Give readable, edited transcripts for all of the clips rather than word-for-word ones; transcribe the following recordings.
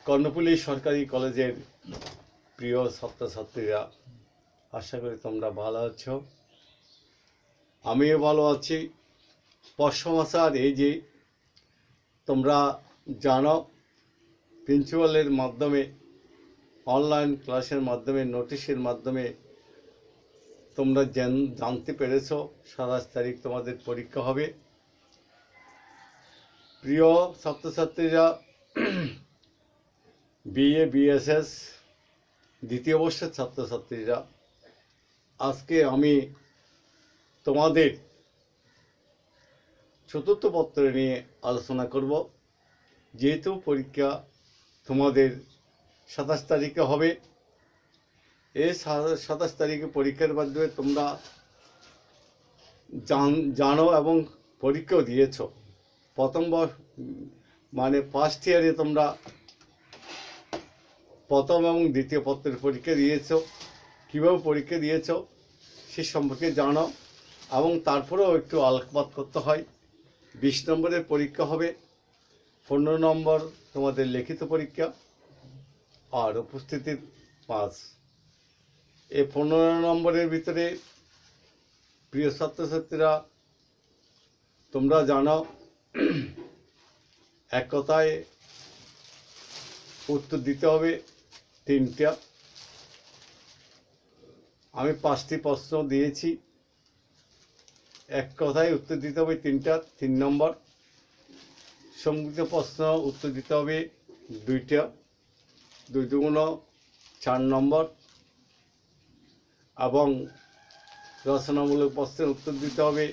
কর্ণফুলী সরকারি কলেজের প্রিয় ছাত্রছাত্রীরা, আশা করি তোমরা ভালো আছো। আমিও ভালো আছি। পশ্চিমাচার এই যে তোমরা জানো, প্রিন্সিপালের মাধ্যমে অনলাইন ক্লাসের মাধ্যমে নোটিশের মাধ্যমে তোমরা জানতে পেরেছো 27 তারিখ তোমাদের পরীক্ষা হবে। প্রিয় ছাত্রছাত্রীরা, বিএ বিএসএস দ্বিতীয় বর্ষের ছাত্রছাত্রীরা, আজকে আমি তোমাদের চতুর্থ পত্র নিয়ে আলোচনা করব। যেহেতু পরীক্ষা তোমাদের 27 তারিখে হবে, এই 27 তারিখে পরীক্ষার মাধ্যমে তোমরা জানো এবং পরীক্ষাও দিয়েছ। প্রথম মানে ফার্স্ট ইয়ারে তোমরা প্রথম এবং দ্বিতীয় পত্রের পরীক্ষা দিয়েছ। কীভাবে পরীক্ষা দিয়েছ সে সম্পর্কে জানো, এবং তারপরেও একটু আলোকপাত করতে হয়। 20 নম্বরের পরীক্ষা হবে, 15 নম্বর তোমাদের লিখিত পরীক্ষা, আর উপস্থিতির 5। এই 15 নম্বরের ভিতরে প্রিয় ছাত্রছাত্রীরা, তোমরা জানো এক কথায় উত্তর দিতে হবে 3টা। আমি 5টি প্রশ্ন দিয়েছি, এক কথায় উত্তর দিতে হবে 3টা। 3 নম্বর সংযুক্ত প্রশ্ন উত্তর দিতে হবে 2টা, 2 দুগুণ 4 নম্বর, এবং রচনামূলক প্রশ্নের উত্তর দিতে হবে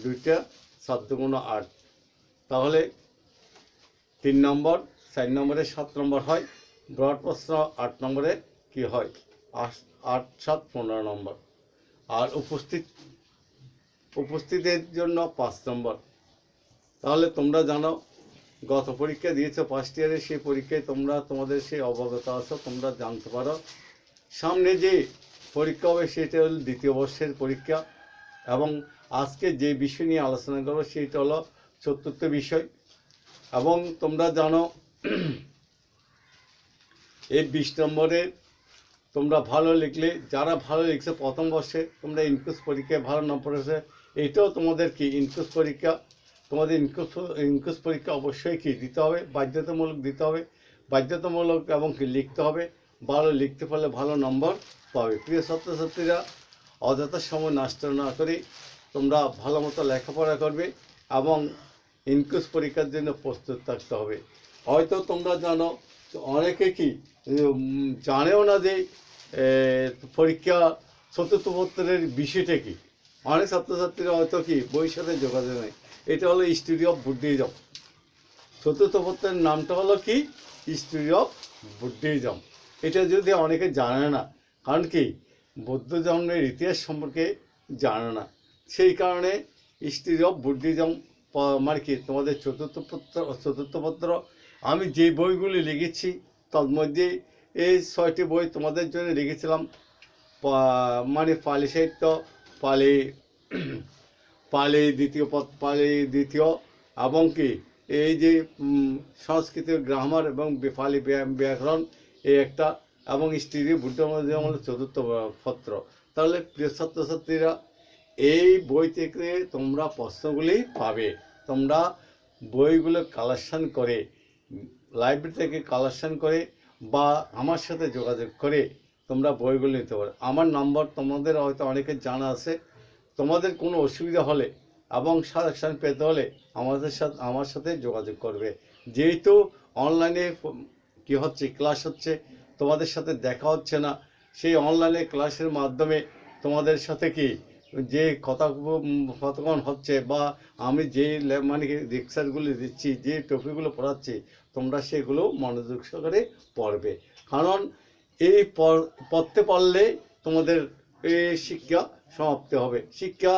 2টা, 7 দুগুণ 8। তাহলে 3 নম্বর, 4 নম্বরে 7 নম্বর হয়। ব্রড প্রশ্ন 8 নম্বরে কি হয়, 8 7 15 নম্বর। আর উপস্থিতের জন্য 5 নম্বর। তাহলে তোমরা জানো, গত পরীক্ষা দিয়েছো ফার্স্ট ইয়ারে, সেই পরীক্ষায় তোমরা তোমাদের সেই অবগত আছো, তোমরা জানতে পারো। সামনে যে পরীক্ষা হবে সেটা হলো দ্বিতীয় বর্ষের পরীক্ষা, এবং আজকে যে বিষয় নিয়ে আলোচনা করবো সেইটা হলো চতুর্থ বিষয়। এবং তোমরা জানো এই 20 নম্বরে তোমরা ভালো লিখলে, যারা ভালো লিখছে প্রথম বর্ষে, তোমরা ইনকোর্স পরীক্ষায় ভালো নম্বর হয়েছে, এইটাও তোমাদের কি ইনকোর্স পরীক্ষা। তোমাদের ইনকোর্স পরীক্ষা অবশ্যই কি দিতে হবে, বাধ্যতামূলক দিতে হবে, বাধ্যতামূলক, এবং কি লিখতে হবে। ভালো লিখতে পারলে ভালো নম্বর পাবে। প্রিয় ছাত্রছাত্রীরা, অযথা সময় নষ্ট না করে তোমরা ভালো মতো লেখাপড়া করবে এবং ইনকোর্স পরীক্ষার জন্য প্রস্তুত থাকতে হবে। হয়তো তোমরা জানো, অনেকে কি জানেও না যে পরীক্ষা চতুর্থ পত্রের বিষয়টা কি। অনেক ছাত্রছাত্রীরা হয়তো কি বইয়ের সাথে যোগাযোগ নেই। এটা হলো হিস্ট্রি অফ বুদ্ধিজম। চতুর্থ পত্রের নামটা হলো কি, হিস্ট্রি অফ বুদ্ধিজম। এটা যদি অনেকে জানে না, কারণ কি বৌদ্ধ ধর্মের ইতিহাস সম্পর্কে জানে না, সেই কারণে হিস্ট্রি অফ বুদ্ধিজম মানে কি তোমাদের চতুর্থ পত্র। আমি যে বইগুলি লিখেছি তার মধ্যে এই 6টি বই তোমাদের জন্য লিখেছিলাম। মানে পালি সাহিত্য, পালি দ্বিতীয়, এবং কি এই যে সংস্কৃত গ্রামার এবং পালি ব্যাকরণ এই একটা, এবং হিস্ট্রি বুদ্ধিজম হলো চতুর্থ পত্র। তাহলে প্রিয় ছাত্রছাত্রীরা, এই বই থেকে তোমরা প্রশ্নগুলি পাবে। তোমরা বইগুলো কালেকশন করে, লাইব্রেরি থেকে কালেকশন করে, বা আমার সাথে যোগাযোগ করে তোমরা বইগুলো নিতে পারো। আমার নাম্বার তোমাদের হয়তো অনেকের জানা আছে। তোমাদের কোনো অসুবিধা হলে এবং সাজেশন পেতে হলে আমার সাথে যোগাযোগ করবে। যেহেতু অনলাইনে কি হচ্ছে, ক্লাস হচ্ছে, তোমাদের সাথে দেখা হচ্ছে না, সেই অনলাইনে ক্লাসের মাধ্যমে তোমাদের সাথে কি যে কতক্ষণ হচ্ছে, বা আমি যে মানে লেকচারগুলি দিচ্ছি, যে টপিকগুলো পড়াচ্ছি, তোমরা সেগুলো মনোযোগ সহকারে পড়বে। কারণ এই পড়তে পারলে তোমাদের এই শিক্ষা সমাপ্তি হবে। শিক্ষা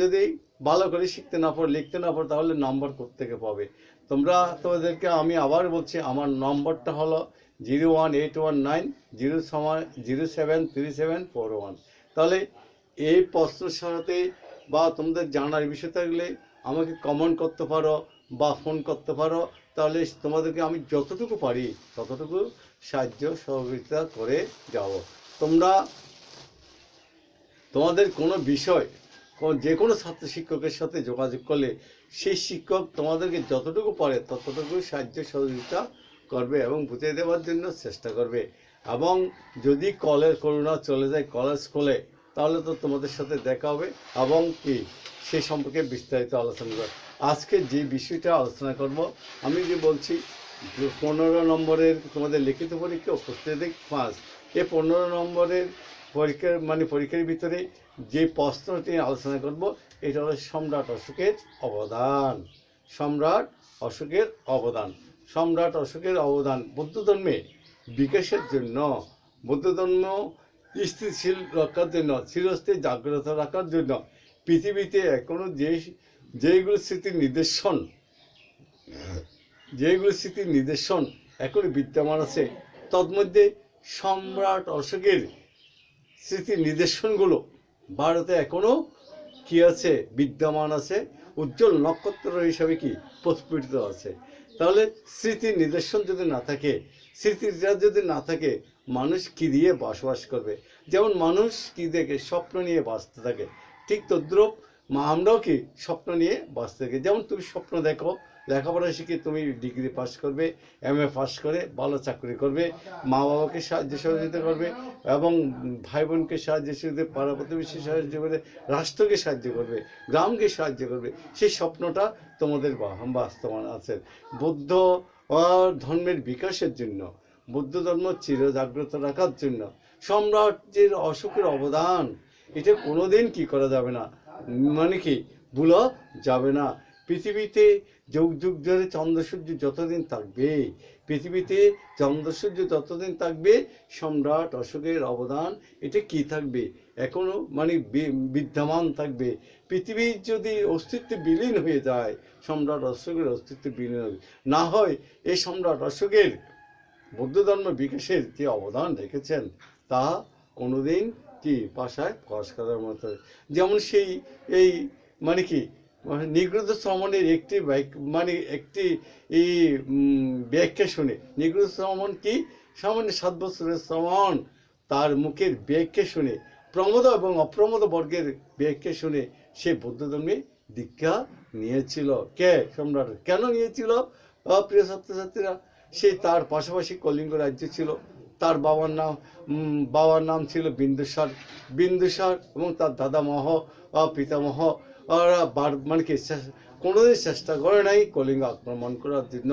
যদি ভালো করে শিখতে না পারো, লিখতে না পারো, তাহলে নম্বর কোত্থেকে পাবে। তোমাদেরকে আমি আবার বলছি, আমার নম্বরটা হলো 01819073741। তাহলে এই প্রশ্নের সাথে বা তোমাদের জানার বিষয় থাকলে আমাকে কমেন্ট করতে পারো বা ফোন করতে পারো। তাহলে তোমাদেরকে আমি যতটুকু পারি ততটুকু সাহায্য সহযোগিতা করে যাব। তোমরা তোমাদের কোনো বিষয় যে কোনো ছাত্র শিক্ষকের সাথে যোগাযোগ করলে সেই শিক্ষক তোমাদেরকে যতটুকু পারে ততটুকু সাহায্য সহযোগিতা করবে এবং বুঝিয়ে দেওয়ার জন্য চেষ্টা করবে। এবং যদি করোনা চলে যায় কলেজ স্কুলে, তাহলে তো তোমাদের সাথে দেখা হবে এবং কি সেই সম্পর্কে বিস্তারিত আলোচনা করব। আজকে যে বিষয়টা আলোচনা করব, আমি যে বলছি 15 নম্বরের তোমাদের লিখিত পরীক্ষা উপস্থিত 5, এই 15 নম্বরের পরীক্ষার ভিতরে যে প্রশ্নটি আলোচনা করব এটা হলো সম্রাট অশোকের অবদান। সম্রাট অশোকের অবদান। সম্রাট অশোকের অবদান বৌদ্ধ ধর্মে বিকাশের জন্য, বৌদ্ধ ধর্ম স্থিতিশীল রাখার জন্য, চিরস্থায়ী জাগ্রত রাখার জন্য পৃথিবীতে এখনো যেগুলো স্মৃতির নিদর্শন এখনো বিদ্যমান আছে, তন্মধ্যে সম্রাট অশোকের স্মৃতির নিদর্শনগুলো ভারতে এখনো কি আছে, বিদ্যমান আছে, উজ্জ্বল নক্ষত্র হিসাবে কি প্রস্ফুটিত আছে। তাহলে স্মৃতির নিদর্শন যদি না থাকে, স্মৃতিটা যদি না থাকে, মানুষ কি দিয়ে বসবাস করবে? যেমন মানুষ কি দেখে স্বপ্ন নিয়ে বাঁচতে থাকে, ঠিক তদ্রূপ আমরাও কি স্বপ্ন নিয়ে বাঁচতে থাকি। যেমন তুমি স্বপ্ন দেখো লেখাপড়া শিখে তুমি ডিগ্রি পাস করবে, MA পাস করে ভালো চাকরি করবে, মা বাবাকে সাহায্য সহযোগিতা করবে এবং ভাই বোনকে সাহায্য সহযোগিতা, পাড়া প্রতিবেশী সাহায্য করবে, রাষ্ট্রকে সাহায্য করবে, গ্রামকে সাহায্য করবে। সেই স্বপ্নটা তোমাদের বাস্তবায়ন আছে। বৌদ্ধ ধর্মের বিকাশের জন্য, বৌদ্ধ ধর্ম চিরজাগ্রত রাখার জন্য সম্রাটের অশোকের অবদান এটা কোনোদিন কি করা যাবে না, কি ভুলা যাবে না। পৃথিবীতে যুগ যুগ ধরে চন্দ্র সূর্য যতদিন থাকবে, পৃথিবীতে চন্দ্র সূর্য যতদিন থাকবে, সম্রাট অশোকের অবদান এটা কি থাকবে, এখনো বিদ্যমান থাকবে। পৃথিবীর যদি অস্তিত্ব বিলীন হয়ে যায়, সম্রাট অশোকের অস্তিত্ব বিলীন হবে না হয়। এই সম্রাট অশোকের বৌদ্ধ ধর্ম বিকাশের যে অবদান রেখেছেন তা কোনোদিন কি ভাষায় প্রকাশ করার মতো। যেমন সেই এই কি নিগৃহীত শ্রমণের একটি একটি ব্যাখ্যা শুনে, নিগৃহীত শ্রমণ কি সামান্য 7 বছরের শ্রমণ, তার মুখের ব্যাখ্যা শুনে, প্রমোদ এবং অপ্রমোদ বর্গের ব্যাখ্যা শুনে সে বৌদ্ধ ধর্মে দীক্ষা নিয়েছিল। কে? সম্রাট। কেন নিয়েছিল? প্রিয় ছাত্রছাত্রীরা, সে তার পাশাপাশি কলিঙ্গ রাজ্য ছিল, তার বাবার নাম ছিল বিন্দুসার এবং তার দাদামহ পিতামহ কি কোনোদিন চেষ্টা করে নাই কলিঙ্গ আক্রমণ করার জন্য।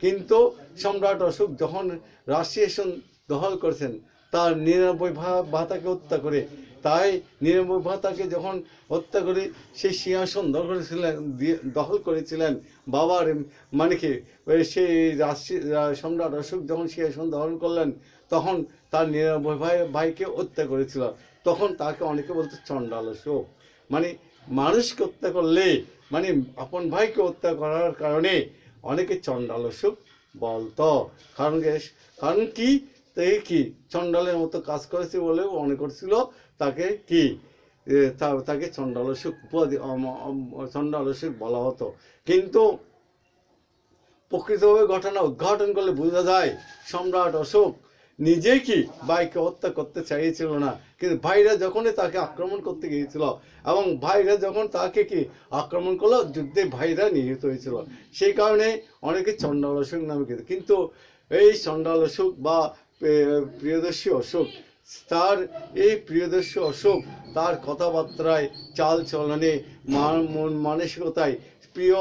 কিন্তু সম্রাট অশোক যখন রাশিয়ান দখল করেছেন, তার 99 ভাতাকে হত্যা করে, তাই 99 ভাতাকে যখন হত্যা করে সেই সিংহাসন দখল করেছিলেন বাবার কি সেই সম্রাট অশোক যখন সিংহাসন দখল করলেন, তখন তার 99 ভাইকে হত্যা করেছিল। তখন তাকে অনেকে বলতো চণ্ডাল অশোক। মানুষকে হত্যা করলে আপন ভাইকে হত্যা করার কারণে অনেকে চণ্ডাল অশোক বলতো। কারণ কি চণ্ডালের মতো কাজ করেছে বলেও মনে করছিল তাকে তাকে চণ্ডাল অশোক বলা হতো। কিন্তু প্রকৃতভাবে ঘটনা উদ্ঘাটন করলে বোঝা যায় সম্রাট অশোক নিজে কি ভাইকে হত্যা করতে চাইছিল না, কিন্তু ভাইরা যখনই তাকে আক্রমণ করতে গিয়েছিল এবং ভাইরা যখন তাকে আক্রমণ করলো, যুদ্ধে ভাইরা নিহত হয়েছিল। সেই কারণে অনেকে চণ্ডাল অশোক নামে কিন্তু এই চণ্ডাল অশোক বা প্রিয়দর্শী অশোক, তার কথাবার্তায়, চাল চলনে, মানসিকতায় প্রিয়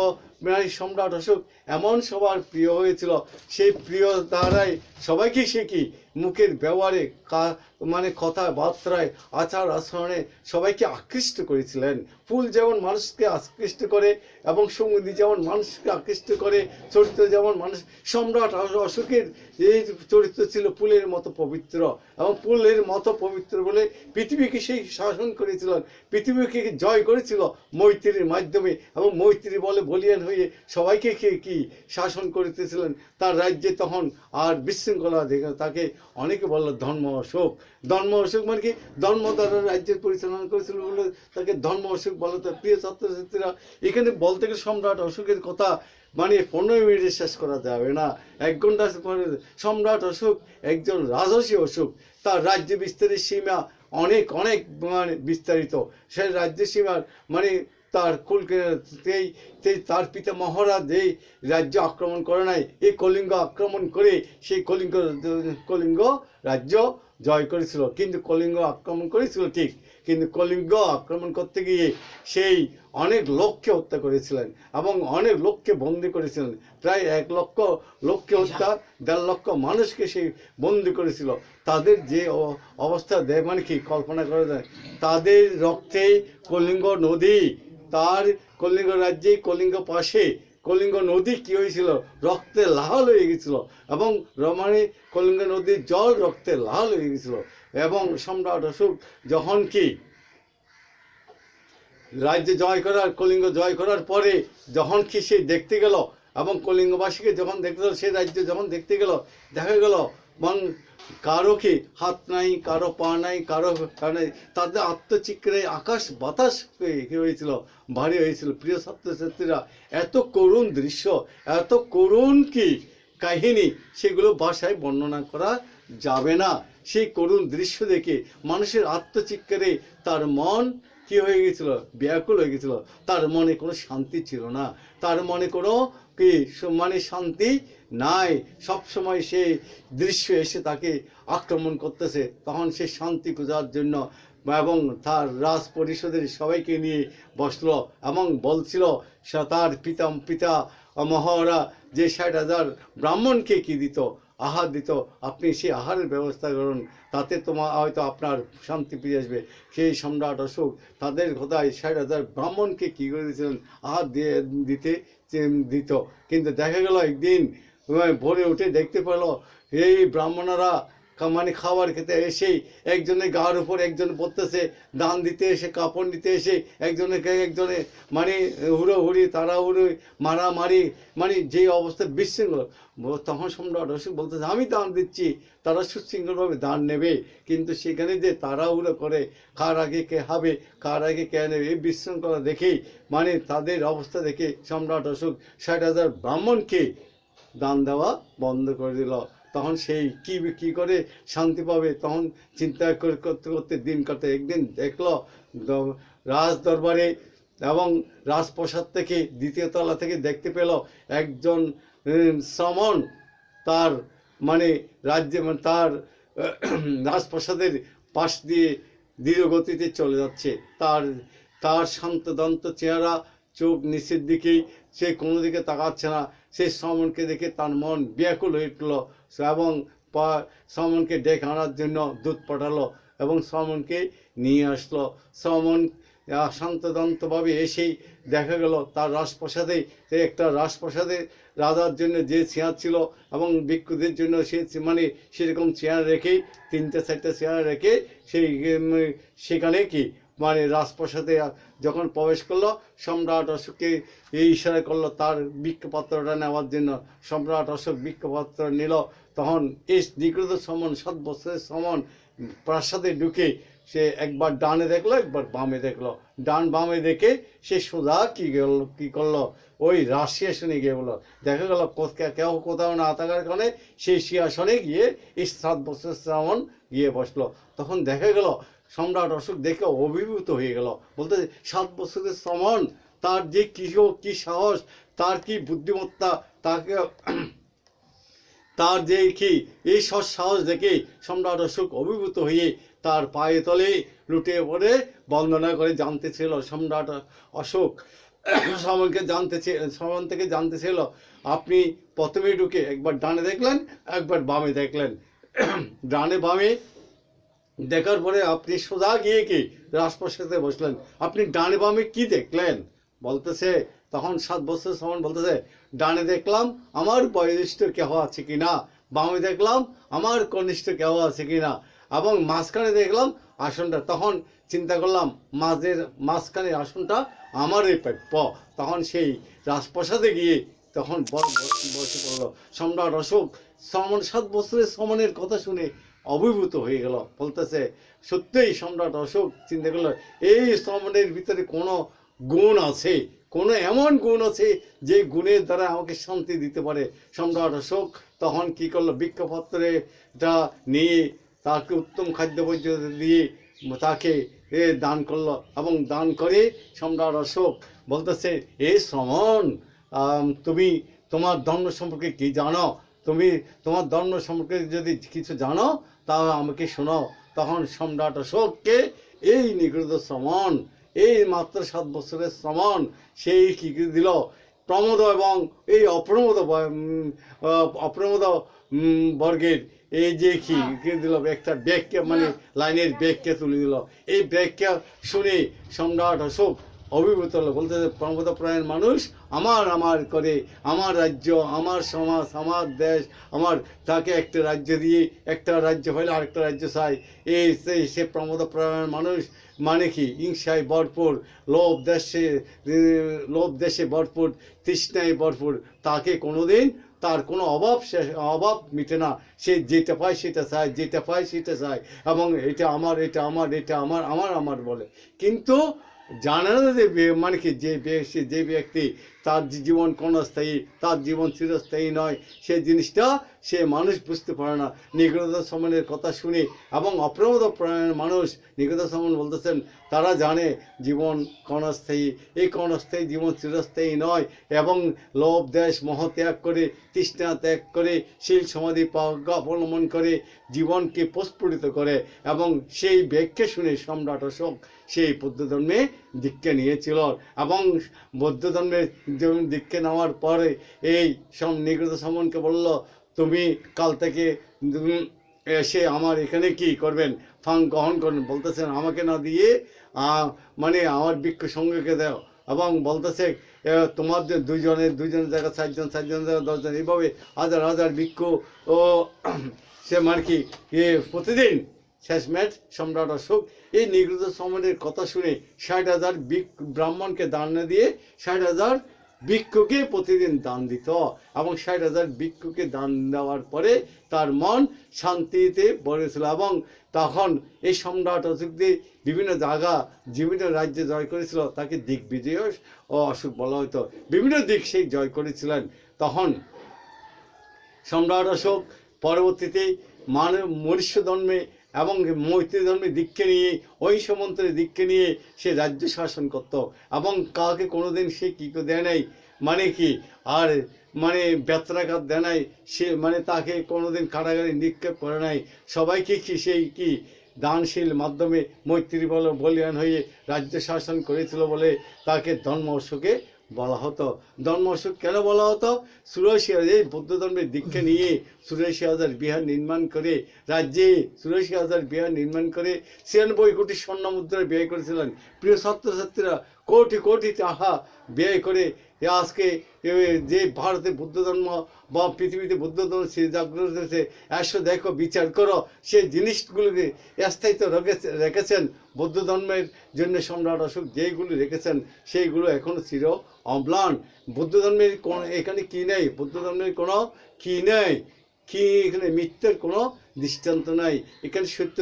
সম্রাট অশোক এমন সবার প্রিয় হয়েছিল। সেই প্রিয় দ্বারাই সবাইকে সে মুখের ব্যবহারে, কথাবার্তায়, আচার আচরণে সবাইকে আকৃষ্ট করেছিলেন। ফুল যেমন মানুষকে আকৃষ্ট করে এবং সঙ্গীত যেমন মানুষকে আকৃষ্ট করে, চরিত্র যেমন মানুষ, সম্রাট অশোকের এই চরিত্র ছিল ফুলের মতো পবিত্র, এবং ফুলের মতো পবিত্র বলে পৃথিবীকে সেই শাসন করেছিলেন, পৃথিবীকে জয় করেছিল মৈত্রীর মাধ্যমে, এবং মৈত্রী বলে বলিয়ান হয়ে সবাইকে শাসন করিতেছিলেন। তার রাজ্যে তখন আর বিশৃঙ্খলা দেখে তাকে অনেকে বলল ধর্ম অশোক। ধর্ম অশোক কি ধর্ম দ্বারা রাজ্যের পরিচালনা করেছিল বলে তাকে ধর্ম অশোক বলে। তার প্রিয় ছাত্রছাত্রীরা, এখানে বলতে গেলে সম্রাট অশোকের কথা মানে 15 মিনিটে শেষ করা যাবে না, 1 ঘন্টা পরে। সম্রাট অশোক একজন রাজস্বী অশোক, তার রাজ্য বিস্তারের সীমা অনেক অনেক মানে বিস্তারিত। সেই রাজ্য সীমার মানে তার তার পিতা মহারাজ যেই রাজ্য আক্রমণ করে নাই, এই কলিঙ্গ আক্রমণ করে সেই কলিঙ্গ রাজ্য জয় করেছিল। কিন্তু কলিঙ্গ আক্রমণ করেছিল ঠিক, কিন্তু কলিঙ্গ আক্রমণ করতে গিয়ে সেই অনেক লোককে হত্যা করেছিলেন এবং অনেক লোককে বন্দি করেছিলেন। প্রায় 1 লক্ষ লোককে হত্যা, 1.5 লক্ষ মানুষকে সেই বন্দি করেছিল। তাদের যে অবস্থা মানে কি কল্পনা করা যায়। তাদের রক্তে কলিঙ্গ নদী, তার কলিঙ্গ রাজ্যে কলিঙ্গ পাশে কলিঙ্গ নদী কি হয়েছিল, রক্তে লাল হয়ে গেছিল এবং মানে কলিঙ্গ নদীর জল রক্তে লাল হয়ে গেছিল। এবং সম্রাট অশোক যখন কি রাজ্য জয় করার, কলিঙ্গ জয় করার পরে যখন কি সে দেখতে গেল এবং কলিঙ্গবাসীকে যখন দেখতে গেল, সে রাজ্য যখন দেখতে গেল, দেখা গেল কারো কি হাত নাই, কারো পা নাই, কারো নাই, তাদের আত্মচিৎকারে আকাশ বাতাস কি হয়েছিল, ভারী হয়েছিল। প্রিয় ছাত্রছাত্রীরা, এত করুণ দৃশ্য, এত করুণ কি কাহিনী, সেগুলো ভাষায় বর্ণনা করা যাবে না। সেই করুণ দৃশ্য দেখে মানুষের আত্মচিৎকারে তার মন কি হয়ে গেছিল, ব্যাকুল হয়ে গেছিল। তার মনে কোনো শান্তি ছিল না, তার মনে কোনো কি মানে শান্তি নাই। সব সময় সে দৃশ্য এসে তাকে আক্রমণ করতেছে। তখন সে শান্তি খোঁজার জন্য এবং তার রাজ পরিষদের সবাইকে নিয়ে বসলো এবং বলছিল তার পিতা মহারা যে 60,000 ব্রাহ্মণকে কি দিত, আহার দিত, আপনি সেই আহারের ব্যবস্থা করুন, তাতে হয়তো আপনার শান্তি ফিরে আসবে। সেই সম্রাট অশোক তাদের কথায় 60,000 ব্রাহ্মণকে কি করে দিয়েছিলেন, আহার দিত। কিন্তু দেখা গেল একদিন ভোরে উঠে দেখতে পেল এই ব্রাহ্মণরা মানে খাবার খেতে এসে একজনে গার উপর একজন পড়তেছে, দান দিতে এসে, কাপড় নিতে এসে একজনে মানে হুড়োহুড়ি, তাড়াহুড়ি, মারামারি, মানে যে অবস্থা বিশৃঙ্খল। তখন সম্রাট অশোক বলতেছে আমি দান দিচ্ছি, তারা সুশৃঙ্খলভাবে দান নেবে, কিন্তু সেখানে যে তাড়াহুড়ো করে কার আগে কে হবে, কার আগে কে নেবে, এই বিশৃঙ্খলা দেখেই মানে তাদের অবস্থা দেখে সম্রাট অশোক 60,000 ব্রাহ্মণকে দান দেওয়া বন্ধ করে দিল। তখন সেই কি করে শান্তি পাবে, তখন চিন্তা করতে করতে দিন কাটে। একদিন দেখলো রাজ দরবারে এবং রাজপ্রাসাদ থেকে 2য় তলা থেকে দেখতে পেল একজন শ্রমণ তার মানে রাজ্যে তার রাজপ্রাসাদের পাশ দিয়ে ধীর গতিতে চলে যাচ্ছে। তার শান্তদন্ত চেহারা, চোখ নিচের দিকেই, সে কোনো দিকে তাকাচ্ছে না। সেই শ্রমণকে দেখে তার মন ব্যাকুল হয়ে উঠল এবং শ্রমণকে ডেকে আনার জন্য দূত পাঠালো এবং শ্রমণকে নিয়ে আসলো। শ্রমণ শান্তদন্তভাবে এসেই দেখা গেল তার রাজপ্রাসাদে, একটা রাজপ্রাসাদে রাজার জন্য যে চেয়ার ছিল এবং ভিক্ষুদের জন্য সে মানে সেরকম চেয়ার রেখে 3-4টা চেয়ার রেখে সেখানে কি মানে রাজপ্রাসাদে যখন প্রবেশ করলো, সম্রাট অশোককে এই ইশারা করলো তার ভিক্ষাপত্রটা নেওয়ার জন্য। সম্রাট অশোক ভিক্ষাপত্র নিল। তখন এই নিগৃহীত শ্রমণ, 7 বছরের শ্রমণ প্রাসাদে ঢুকে সে একবার ডানে দেখলো, একবার বামে দেখলো। ডান বামে দেখে সে সোজা কি করলো, ওই রাজসিংহাসনে গিয়ে বললো। দেখা গেল কেউ কোথাও না থাকার কারণে সেই সিংহাসনে গিয়ে এই 7 বছরের শ্রমণ গিয়ে বসলো। তখন দেখা গেল সম্রাট অশোক দেখে অভিভূত হয়ে গেল, বলতে 7 বছরের শ্রমণ, তার যে কি সাহস, তার কি বুদ্ধিমত্তা, তার যে কি এই সাহস দেখে সম্রাট অশোক অভিভূত হয়ে তার পায়ে তলে লুটিয়ে পড়ে বন্দনা করে জানতেছিল। সম্রাট অশোক শ্রমণ থেকে জানতেছিল, আপনি প্রথমে ঢুকে একবার ডানে দেখলেন, একবার বামে দেখলেন, ডানে বামে দেখার পরে আপনি সোজা গিয়ে কি রাজপ্রাসাদে বসলেন, আপনি ডানে বামে কি দেখলেন? বলতেছে তখন 7 বছরের শ্রমণ বলতেছে, ডানে দেখলাম আমার বয়োজ্যেষ্ঠ কেহ আছে কিনা, বামে দেখলাম আমার কনিষ্ঠ কেহ আছে কিনা, এবং মাঝখানে দেখলাম আসনটা। তখন চিন্তা করলাম মাঝখানে আসনটা আমারই প্রাপ্য। তখন সেই রাজপ্রাসাদে গিয়ে তখন বসে পড়লো। সম্রাট অশোক 7 বছরের শ্রমণের কথা শুনে অভিভূত হয়ে গেল। বলতেছে সত্যিই সম্রাট অশোক চিন্তা করলো এই শ্রমণের ভিতরে কোনো গুণ আছে, কোনো এমন গুণ আছে যে গুণের দ্বারা আমাকে শান্তি দিতে পারে। সম্রাট অশোক তখন কি করলো, ভিক্ষাপত্রটা নিয়ে তাকে উত্তম খাদ্য পর্যন্ত দিয়ে তাকে দান করলো, এবং দান করে সম্রাট অশোক বলতেছে, এ শ্রমণ, তুমি তোমার ধর্ম সম্পর্কে কি জানো? তুমি তোমার ধর্ম সম্পর্কে যদি কিছু জানো তাহলে আমাকে শোনাও। তখন সম্রাট অশোককে এই নিগৃহীত শ্রমণ, এই মাত্র 7 বছরের শ্রমণ, সেই কি দিল, প্রমোদ এবং এই অপ্রমোদ বর্গের এই যে কি দিল, একটা ব্যাখ্যা, মানে লাইনের ব্যাখ্যা তুলে দিল। এই ব্যাখ্যা শুনে সম্রাট অশোক অভিভূত হলো, বলতে প্রমোদপ্রায়ণ মানুষ আমার করে, আমার রাজ্য, আমার সমাজ, আমার দেশ, আমার, তাকে একটা রাজ্য দিয়ে, একটা রাজ্য হলে আরেকটা রাজ্য চাই। এই সে প্রমোদপ্রায়ণ মানুষ মানে কি, হিংসায় ভরপুর, লোভ দেশে ভরপুর, তৃষ্ণায় ভরপুর, তাকে কোনোদিন তার কোনো অভাব মিটে না। সে যেটা পায় সেটা চায়, যেটা পায় সেটা চায়, এবং এটা আমার, এটা আমার, এটা আমার, আমার বলে। কিন্তু জানে না যে মানে কি, যে ব্যক্তি তার জীবন ক্ষণস্থায়ী, তার জীবন চিরস্থায়ী নয়, সে জিনিসটা সে মানুষ বুঝতে পারে না। নিগৃহীত শ্রমণের কথা শুনে এবং অপ্রমোদ প্রাণের মানুষ, নিগৃহীত শ্রমণ বলতেছেন, তারা জানে জীবন ক্ষণস্থায়ী, এই ক্ষণস্থায়ী জীবন চিরস্থায়ী নয়, এবং লোভ দেশ মোহ ত্যাগ করে, তৃষ্ণা ত্যাগ করে, শীল সমাধি প্রজ্ঞা অবলম্বন করে জীবনকে প্রস্ফুটিত করে। এবং সেই ব্যাখ্যা শুনে সম্রাট অশোক সেই বৌদ্ধ ধর্মে দীক্ষা নিয়েছিল, এবং বৌদ্ধ ধর্মের দীক্ষা নেওয়ার পরে এই নিগৃহীত শ্রমণকে বলল, তুমি কাল থেকে এসে আমার এখানে কি করবেন, ফাং গ্রহণ করবেন। বলতেছেন, আমাকে না দিয়ে মানে আমার ভিক্ষু সঙ্গীকে দাও, এবং বলতেছে তোমাদের দুইজনের জায়গা 4 জন, 4 জন জায়গা 10 জন, এইভাবে হাজার হাজার ভিক্ষু ও সে মানে কি প্রতিদিন। শেষমেশ সম্রাট অশোক এই নিগৃহীত শ্রমণের কথা শুনে 60,000 ব্রাহ্মণকে দান না দিয়ে 60,000 ভিক্ষুকে প্রতিদিন দান দিত, এবং 60,000 ভিক্ষুকে দান দেওয়ার পরে তার মন শান্তিতে ভরেছিল। এবং তখন এই সম্রাট অশোক বিভিন্ন জায়গা, বিভিন্ন রাজ্যে জয় করেছিল, তাকে দিগ্বিজয় ও অশোক বলা হতো। বিভিন্ন দিক সেই জয় করেছিলেন। তখন সম্রাট অশোক পরবর্তীতে মনুষ্য ধর্মে এবং মৈত্রী ধর্মে দীক্ষা নিয়ে, ঐশমন্ত্রের দীক্ষা নিয়ে সে রাজ্য শাসন করত, এবং কাউকে কোনোদিন সে কি দেয় নাই, মানে কি আর মানে ব্যত্রাঘাত দেয় নাই, সে মানে তাকে কোনোদিন কারাগারে নিক্ষেপ করে নাই। সবাইকে কি সেই কি দানশীল মাধ্যমে মৈত্রী বলিয়ান হয়ে রাজ্য শাসন করেছিল বলে তাকে ধর্ম অশোকে বলা হতো। ধর্ম অশোক কেন বলা হতো? 84,000 বৌদ্ধ ধর্মের দীক্ষা নিয়ে 84,000 বিহার নির্মাণ করে, রাজ্যে 84,000 বিহার নির্মাণ করে 96 কোটি স্বর্ণ মুদ্রা ব্যয় করেছিলেন। প্রিয় ছাত্রছাত্রীরা, কোটি কোটি টাকা ব্যয় করে আজকে যে ভারতে বৌদ্ধ ধর্ম বা পৃথিবীতে বৌদ্ধ ধর্ম সে জাগ্রত হয়েছে, দেখো, বিচার করো, সেই জিনিসগুলোকে স্থায়িত্ব রেখেছেন বৌদ্ধ ধর্মের জন্য সম্রাট অশোক, যেগুলো রেখেছেন সেইগুলো এখনো চির অম্লান। বৌদ্ধ ধর্মের এখানে কি নেই, বৌদ্ধ ধর্মের কোনো কি নেই, কি এখানে মিথ্যের কোনো দৃষ্টান্ত নাই। এখানে সত্য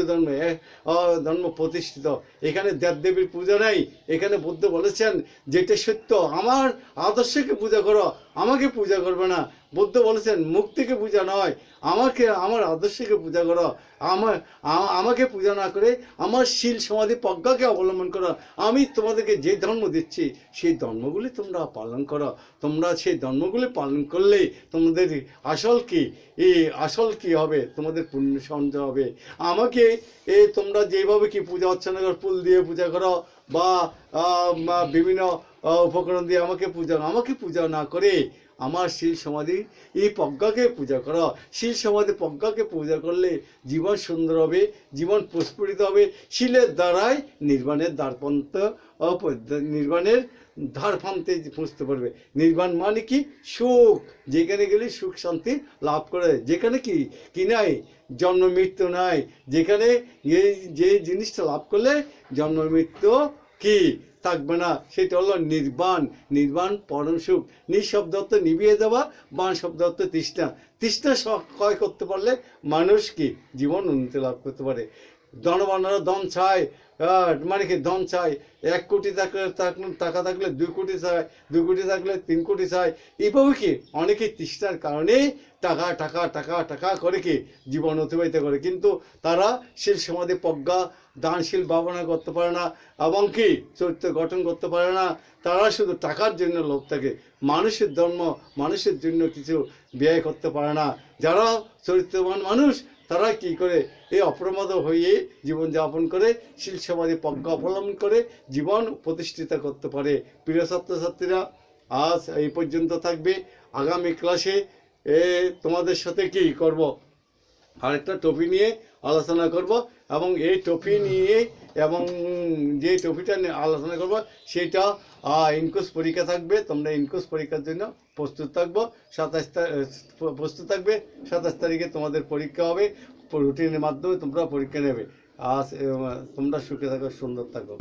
ধর্ম প্রতিষ্ঠিত, এখানে দেবদেবীর পূজা নাই। এখানে বুদ্ধ বলেছেন, যেটা সত্য, আমার আদর্শকে পূজা করো, আমাকে পূজা করবে না। বুদ্ধ বলেছেন, মুক্তিকে পূজা নয়, আমার আদর্শকে পূজা করো, আমাকে পূজা না করে আমার শীল সমাধি প্রজ্ঞাকে অবলম্বন করো। আমি তোমাদেরকে যে ধর্ম দিচ্ছি সেই ধর্মগুলি তোমরা পালন করো। তোমরা সেই ধর্মগুলি পালন করলে তোমাদের আসল কি হবে, তোমাদের পুণ্য সঞ্চয় হবে। আমাকে তোমরা যেভাবে কি পূজা অর্চনা করো, ফুল দিয়ে পূজা করো বা বিভিন্ন উপকরণ দিয়ে আমাকে পূজা না করে আমার শীল সমাধি এই প্রজ্ঞাকে পূজা করো। শীল সমাধি প্রজ্ঞাকে পূজা করলে জীবন সুন্দর হবে, জীবন প্রস্ফুটিত হবে। শীলের দ্বারাই নির্বাণের ধার ফানতে বুঝতে পারবে। নির্বাণ মানে কি? সুখ। যেখানে গেলে সুখ শান্তি লাভ করে, যেখানে কি নাই, জন্ম মৃত্যু নাই, যেখানে যে জিনিসটা লাভ করলে জন্ম মৃত্যু কি থাকবে না, সেটা হলো নির্বাণ। নির্বাণ পরম সুখ। নিঃশব্দ অর্থ নিভিয়ে যাওয়া, বাণ শব্দ অর্থ তৃষ্ণা। তৃষ্ণা ক্ষয় করতে পারলে মানুষ কি জীবন উন্নতি লাভ করতে পারে। ধনবানরা ধন চায়, মানে কি ধন চায়, 1 কোটি টাকা থাকলে 2 কোটি চায়, 2 কোটি থাকলে 3 কোটি চায়। এইভাবে কি অনেকে তৃষ্ণার কারণে টাকা টাকা টাকা টাকা করে কি জীবন অতিবাহিত করে, কিন্তু তারা শিল সমাধি প্রজ্ঞা দানশীল ভাবনা করতে পারে না এবং কি চরিত্র গঠন করতে পারে না। তারা শুধু টাকার জন্য লোভ থাকে, মানুষের ধর্ম মানুষের জন্য কিছু ব্যয় করতে পারে না। যারা চরিত্রবান মানুষ তারা কি করে এই অপ্রমাদ হয়ে জীবনযাপন করে শিল সমাধি প্রজ্ঞা অবলম্বন করে জীবন প্রতিষ্ঠিত করতে পারে। প্রিয় ছাত্রছাত্রীরা, আজ এই পর্যন্ত থাকবে। আগামী ক্লাসে তোমাদের সাথে কি করব, আরেকটা টপিক নিয়ে আলোচনা করব এবং এই টপিক নিয়ে এবং যে টপিকটা নিয়ে আলোচনা করব সেটা ইনকোর্স পরীক্ষা থাকবে। তোমরা ইনকোর্স পরীক্ষার জন্য প্রস্তুত থাকবো। 27 তারিখে তোমাদের পরীক্ষা হবে। রুটিনের মাধ্যমে তোমরা পরীক্ষা নেবে। আজ তোমরা সুখে থাকো, সুন্দর থাকো।